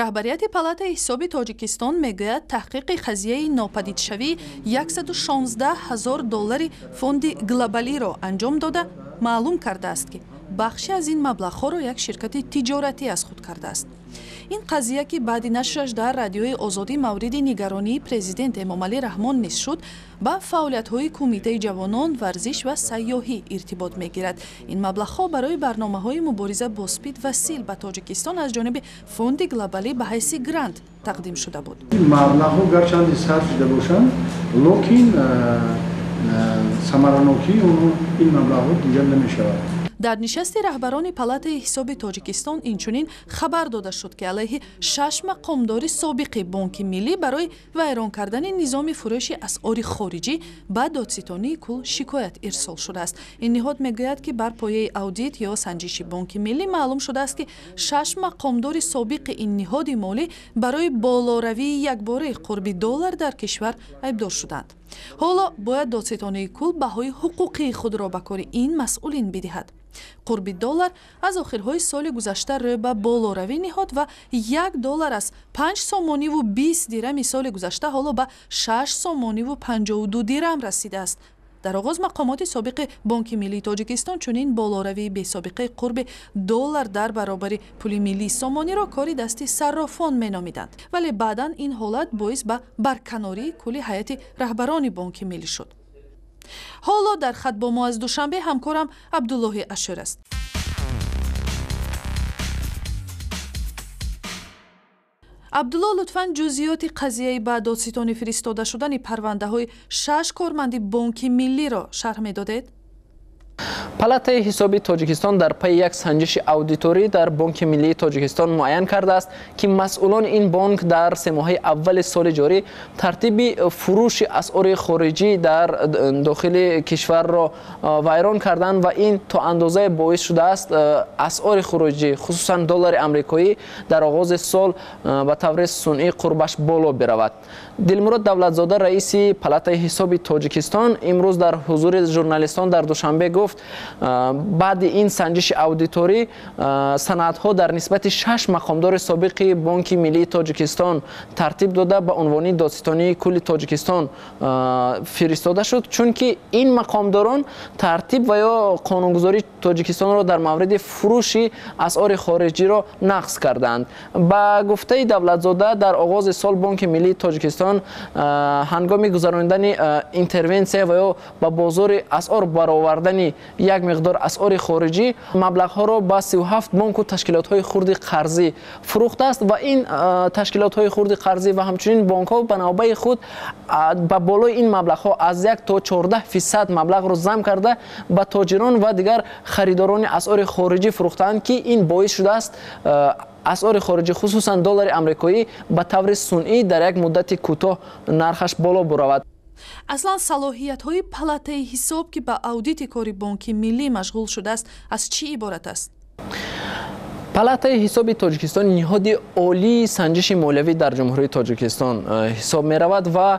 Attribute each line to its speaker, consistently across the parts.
Speaker 1: раҳбарияти палатаи ҳисоби тоҷикистон мегӯяд таҳқиқи қазияи нопадидшавии $116,000 фонди глобалиро анҷом дода маълум кардааст ки бахше аз ин маблағҳоро як ширкати тиҷоратӣ аз худ кардааст. ин қазия ки баъди нашраш дар радиои озодӣ мавриди нигаронии президент Эмомалӣ Раҳмон низ шуд, ба фаъолиятҳои Кумитаи ҷавонон, варзиш ва сайёҳӣ иртибот мегирад. ин маблағҳо барои барномаҳои мубориза бо спид ва сил ба Тоҷикистон аз ҷониби фонди глобалӣ ба ҳайси грант тақдим шуда буд.
Speaker 2: маблағҳо гарчанде сарф шуда бошанд, локин самаранокии ин маблағҳо дигар намешавад.
Speaker 1: дар нишасти раҳбарони палатаи ҳисоби Тоҷикистон инчунин хабар дода шуд ки алайҳи 6 мақомдори собиқи Бонки Миллӣ барои вайрон кардани низоми фурӯши асъори хориҷӣ ба додситонии кул шикоят ирсол шудааст. ин ниҳод мегӯяд ки бар пояи аудит ё санҷиши Бонки Миллӣ маълум шудааст ки 6 мақомдори собиқи ин ниҳоди молӣ барои болоравии якбораи қурби $1 дар кишвар айбдор шуданд. ҳоло бояд додситонии кул баҳои ҳуқуқии худро ба кори ин масъулин бидиҳад. қурби $1 аз охирҳои соли гузашта рӯй ба болоравӣ ниҳод ва $1 аз 5 сомониву 20 дирами соли гузашта ҳоло ба 6 сомониву 52 дирам расидааст. дар оғоз мақомоти собиқи Бонки Миллии Тоҷикистон чунин болоравии бесобиқаи қурби $1 дар баробари пули миллии сомониро кори дасти саррофон меномиданд, вале баъдан ин ҳолат боис ба барканории кулли ҳайати раҳбарони Бонки Миллӣ шуд. ҳоло дар хат бо мо аз Душанбе ҳамкорам Абдуллоҳи Ашӯр аст. абдулло, лутфан ҷузъиёти қазияи ба додситонӣ фиристода шудани парвандаҳои 6 корманди Бонки Миллиро шарҳ медодед?
Speaker 3: палатаи ҳисоби Тоҷикистон дар пайи як санҷиши аудиторӣ дар Бонки Миллии Тоҷикистон муайян кардааст ки масъулони ин бонк дар семоҳаи аввали соли ҷорӣ тартиби фурӯши асъори хориҷӣ дар дохили кишварро вайрон карданд ва ин то андозае боис шудааст асъори хуруҷӣ хусусан $1 амрикоӣ дар оғози сол ба таври сунъӣ қурбаш боло биравад. Дилмурод Давлатзода, раиси палатаи ҳисоби Тоҷикистон, имрӯз дар ҳузури журналистон дар Душанбе гуфт, баъди ин санҷиши аудиторӣ санадҳо дар нисбати 6 мақомдори собиқи Бонки Миллии Тоҷикистон тартиб дода ба унвони додситонии кулли Тоҷикистон фиристода шуд, чунки ин мақомдорон тартиб ва ё қонунгузории Тоҷикистонро дар мавриди фурӯши асъори хориҷиро нақз карданд. Ба гуфтаи Давлатзода, дар оғози сол Бонки Миллии Тоҷикистон ҳангоми гузарондани интервенсия ва ё ба бозори асъор баровардани як миқдор асъори хориҷӣ маблағҳоро ба 37 бонку ташкилотҳои хурди қарзӣ фурӯхтааст ва ин ташкилотҳои хурди қарзӣ ва ҳамчунин бонкҳо ба навбаи худ ба болои ин маблағҳо аз 1 то 14% маблағро зам карда ба тоҷирон ва дигар харидорони асъори хориҷӣ фурӯхтаанд ки ин боис шудааст асъори хориҷӣ хусусан $1 амрикоӣ ба таври сунъӣ дар як муддати кӯтоҳ нархаш боло буравад.
Speaker 1: аслан салоҳиятҳои палатаи ҳисоб ки ба аудити кори Бонки Миллӣ машғул шудааст аз чӣ иборат аст?
Speaker 3: палатаи ҳисоби Тоҷикистон ниҳоди олии санҷиши молиявӣ дар ҷумҳурии Тоҷикистон ҳисоб меравад ва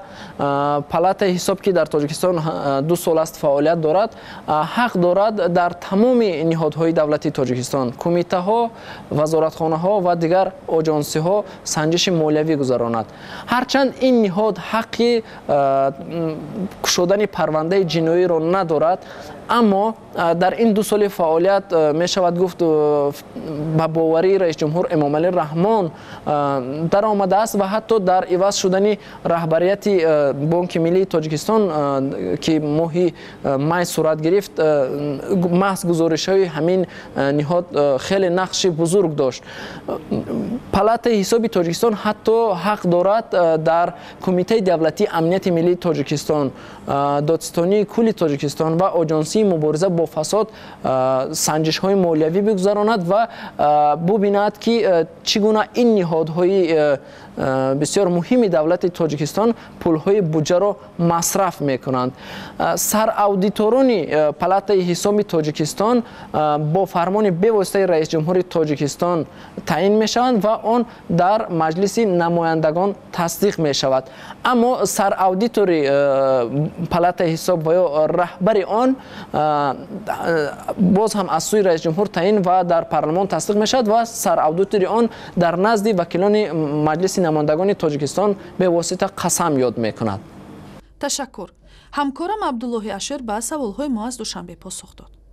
Speaker 3: палатаи ҳисоб ки дар Тоҷикистон 2 сол аст фаъолият дорад, ҳақ дорад дар тамоми ниҳодҳои давлати Тоҷикистон, кумитаҳо, вазоратхонаҳо ва дигар оҷонсиҳо санҷиши молиявӣ гузаронад. ҳарчанд ин ниҳод ҳаққи кушодани парвандаи ҷиноиро надорад, аммо дар ин 2 соли фаъолият мешавад гуфт ба боварии раис ҷумҳур Эмомалӣ Раҳмон даромадааст ва ҳатто дар иваз шудани раҳбарияти Бонки Миллии Тоҷикистон ки моҳи май сурат гирифт, маҳз гузоришҳои ҳамин ниҳод хеле нақши бузург дошт. палатаи ҳисоби Тоҷикистон ҳатто ҳақ дорад дар Кумитаи давлатии амнияти миллии Тоҷикистон, додситонии кулли Тоҷикистон ва оҷонсии мубориза бо фасод санҷишҳои молиявӣ бигузаронад ва бубинад ки чӣ гуна ин ниҳодҳои бисёр муҳими давлати Тоҷикистон пулҳои буҷаро масраф мекунанд. Сараудиторони палатаи ҳисоби Тоҷикистон бо фармони бевоситаи раис ҷумҳури Тоҷикистон таъин мешаванд ва он дар маҷлиси намояндагон тасдиқ мешавад. Аммо сараудитори палатаи ҳисоб ва ё раҳбари он باز هم از سوی رئیس جمهور تعیین و در پارلمان تصدیق میشد و سر اودیتوری آن در نزد وکیلان مجلس نمایندگان تاجیکستان به واسطه قسم یاد میکند.
Speaker 1: تشکر. همکارم عبدالله اشر به سوالهای ما از دوشنبه پاسخ داد.